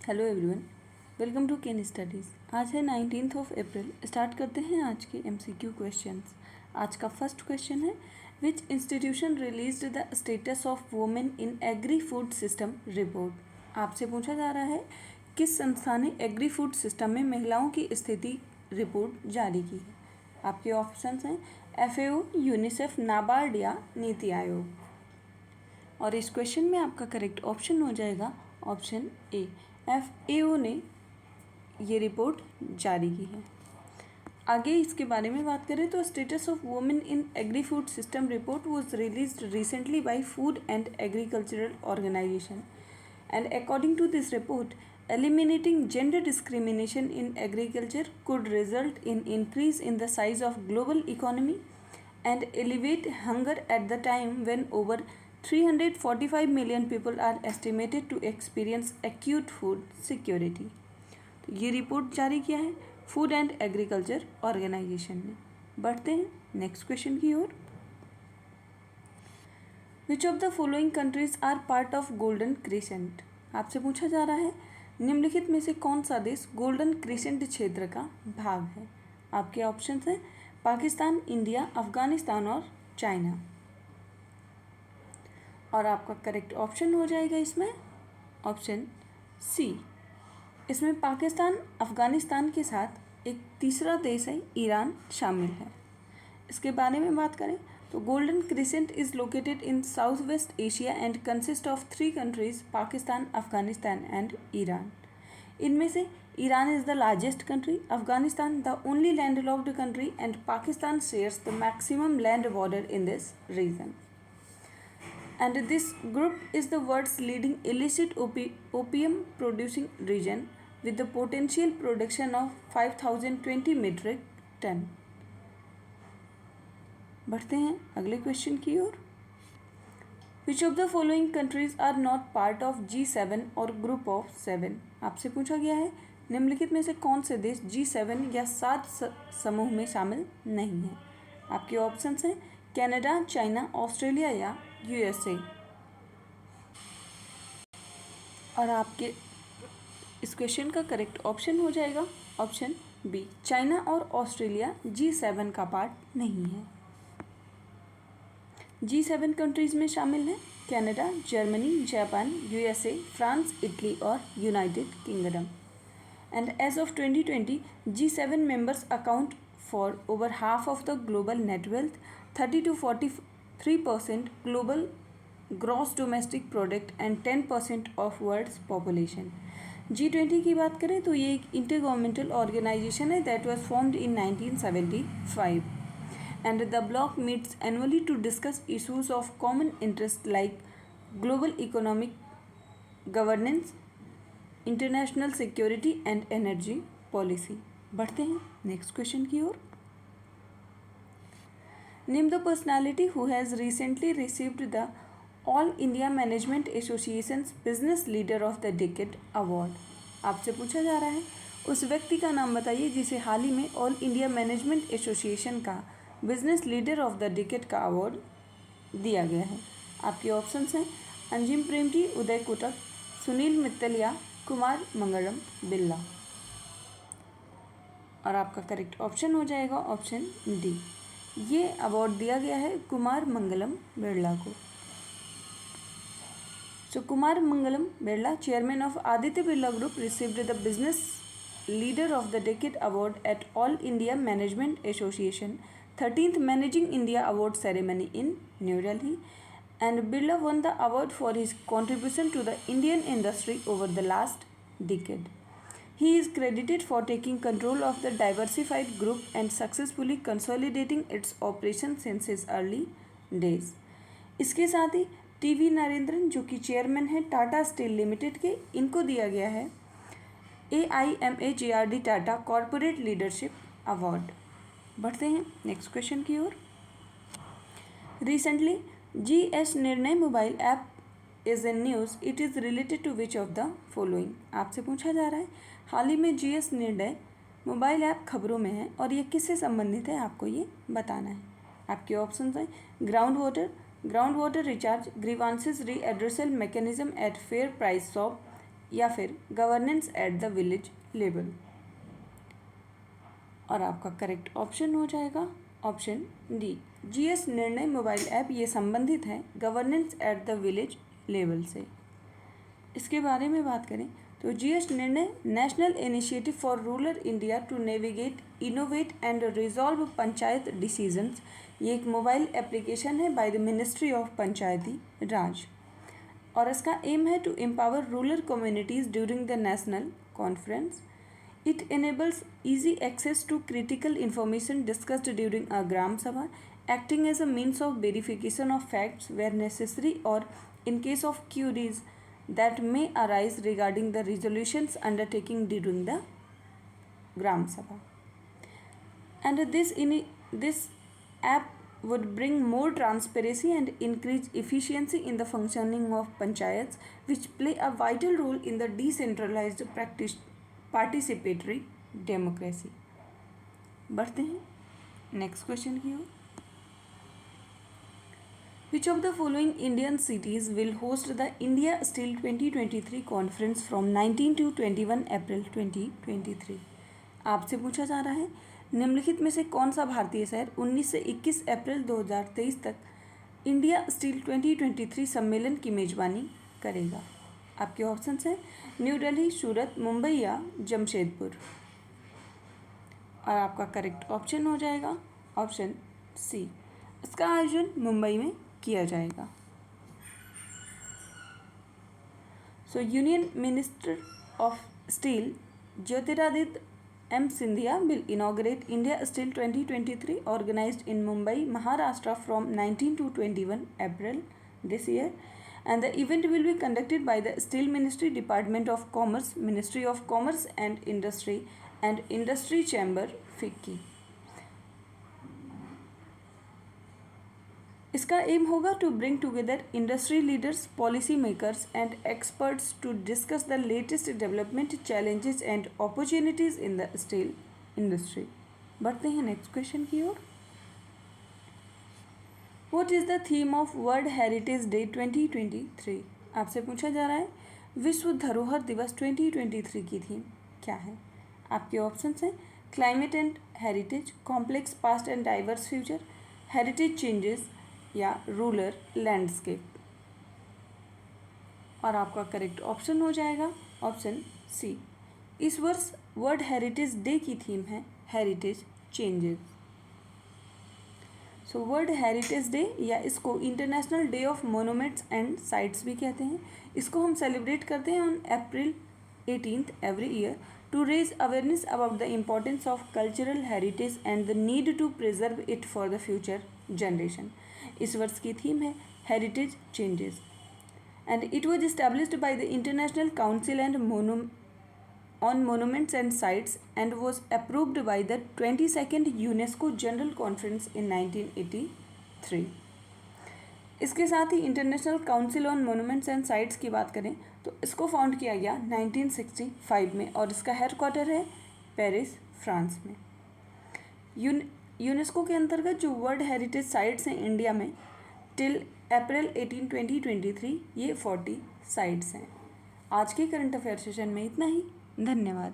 Hello everyone, welcome to Ken Studies. आज है 19 अप्रैल। Start करते हैं आज के एमसीक्यू क्वेश्चंस। आज का फर्स्ट क्वेश्चन है, विच institution released the status of women in agri food system report. आपसे पूछा जा रहा है किस संस्था ने एग्री फूड सिस्टम में महिलाओं की स्थिति रिपोर्ट जारी की है। आपके ऑप्शंस हैं FAO, यूनिसेफ, नाबार्ड या नीति आयोग। और इस क्वेश्चन में आपका करेक्ट ऑप्शन हो जाएगा ऑप्शन ए, FAO ने ये रिपोर्ट जारी की है। आगे इसके बारे में बात करें तो status of women in agri food system report was released recently by food and agricultural organization and according to this report eliminating gender discrimination in agriculture could result in increase in the size of global economy and alleviate hunger at the time when over 345 million people are estimated to experience acute food security। तो ये report जारी किया है food and agriculture organisation ने। बढ़ते हैं next question की ओर। Which of the following countries are part of golden crescent. आपसे पूछा जा रहा है निम्नलिखित में से कौन सा देश गोल्डन क्रिसेंट क्षेत्र का भाग है। आपके ऑप्शंस हैं पाकिस्तान, इंडिया, अफगानिस्तान और चाइना। और आपका करेक्ट ऑप्शन हो जाएगा इसमें ऑप्शन सी। इसमें पाकिस्तान, अफगानिस्तान के साथ एक तीसरा देश है ईरान शामिल है। इसके बारे में बात करें तो golden crescent is located in south west Asia and consist of 3 countries Pakistan, Afghanistan and Iran. इनमें से Iran is the largest country, Afghanistan the only landlocked country and Pakistan shares the maximum land border in this region. And this group is the world's leading illicit opium producing region with the potential production of 5020 metric ton। बढ़ते हैं अगले question की ओर। Which of the following countries are not part of G7 और group of 7। आपसे पूछा गया है निम्नलिखित में से कौन से देश G7 या 7 समूह में शामिल नहीं है। आपके ऑप्शंस हैं कनाडा, चाइना, ऑस्ट्रेलिया या USA। और आपके इस क्वेश्चन का करेक्ट ऑप्शन हो जाएगा ऑप्शन बी, चाइना और ऑस्ट्रेलिया G7 का पार्ट नहीं है। G7 कंट्रीज में शामिल हैं Canada, Germany, Japan, USA, France, Italy और United Kingdom. And as of 2020 G7 members account for over half of the global net wealth, 30 to 43% global gross domestic product and 10% of world's population. G20 की बात करें तो ये एक intergovernmental organisation है that was formed in 1975 and the bloc meets annually to discuss issues of common interest like global economic governance, international security and energy policy. बढ़ते हैं next question की ओर। Name the personality who has recently received the All India Management Association's business leader of the decade award. आपसे पूछा जा रहा है उस व्यक्ति का नाम बताइए जिसे हाल ही में ऑल इंडिया मैनेजमेंट एसोसिएशन का business leader of the decade का अवार्ड दिया गया है। आपके ऑप्शंस हैं अंजिम प्रेमजी, उदय कोटक, सुनील मित्तल या कुमार मंगलम बिरला। और आपका करेक्ट ऑप्शन हो जाएगा ऑप्शन डी, ये अवार्ड दिया गया है कुमार मंगलम बिरला को। So Kumar Mangalam Birla, chairman of Aditya Birla Group, received the Business Leader of the Decade Award at All India Management Association 13th Managing India Award ceremony in New Delhi, and Birla won the award for his contribution to the Indian industry over the last decade. He is credited for taking control of the diversified group and successfully consolidating its operations since his early days. इसके साथ ही TV Narendran जो कि chairman है Tata steel limited के, इनको दिया गया है AIMAGRD Tata corporate leadership award. बढ़ते हैं नेक्स्ट क्वेश्चन की ओर। Recently GS Nirnay mobile app is in news, it is related to which of the following. आपसे पूछा जा रहा है हाल ही में GS निर्णय मोबाइल ऐप खबरों में है और ये किससे संबंधित है, आपको ये बताना है। आपके ऑप्शन हैं ground water recharge, grievances redressal mechanism at fair price shop, या फिर governance at the village level. और आपका करेक्ट ऑप्शन हो जाएगा option D, GS Nirnay mobile app ये संबंधित है governance at the village level से। इसके बारे में बात करें तो GS Nirnay national initiative for rural India to navigate, innovate and resolve panchayat decisions, ये एक मोबाइल एप्लीकेशन है by the ministry of Panchayati Raj और इसका एम है to empower rural communities during the national conference. It enables easy access to critical information discussed during a Gram Sabha, acting as a means of verification of facts where necessary or in case of queries that may arise regarding the resolutions undertaking during the Gram Sabha. And this app would bring more transparency and increase efficiency in the functioning of panchayats, which play a vital role in the decentralized participatory democracy. बढ़ते हैं next question की ओर। Which of the following Indian cities will host the India steel 2023 conference from 19 to 21 April 2023। आपसे पूछा जा रहा है निम्नलिखित में से कौन सा भारतीय शहर 19 से 21 अप्रैल 2023 तक इंडिया स्टील 2023 सम्मेलन की मेजबानी करेगा। आपके ऑप्शंस हैं न्यू दिल्ली, सूरत, मुंबई या जमशेदपुर। और आपका करेक्ट ऑप्शन हो जाएगा ऑप्शन सी, इसका आयोजन मुंबई में किया जाएगा। So union minister of steel Jyotiraditya M Scindia will inaugurate India steel 2023 organized in Mumbai, Maharashtra from 19 to 21 April this year, and the event will be conducted by the Steel Ministry, Department of Commerce, Ministry of Commerce and Industry and Industry Chamber, FICCI। इसका aim होगा to bring together industry leaders, policy makers and experts to discuss the latest development, challenges and opportunities in the steel industry. बढ़ते हैं next question की ओर। What is the theme of World Heritage Day 2023? आपसे पूछा जा रहा है विश्व धरोहर दिवस 2023 की थीम क्या है। आपके ऑप्शंस हैं climate and heritage, complex past and diverse future, heritage changes या रूरल लैंडस्केप। और आपका करेक्ट ऑप्शन हो जाएगा ऑप्शन सी। इस वर्ष वर्ल्ड हेरिटेज डे की थीम है heritage changes. So world heritage day या इसको international day of monuments and sites भी कहते हैं, इसको हम सेलिब्रेट करते हैं on April 18 every year to raise awareness about the importance of cultural heritage and the need to preserve it for the future generation. इस वर्ष की थीम है heritage changes and it was established by the international council and on monuments and sites and was approved by the 22nd UNESCO General Conference in 1983। इसके साथ ही international council on monuments and sites की बात करें तो इसको found किया गया 1965 में और इसका हेडक्वार्टर है पेरिस, फ्रांस में। यूनेस्को के अंतर्गत जो वर्ल्ड हेरिटेज साइट्स हैं इंडिया में टिल अप्रैल 18, 2023 ये 40 साइट्स हैं। आज के करंट अफेयर सेशन में इतना ही। धन्यवाद।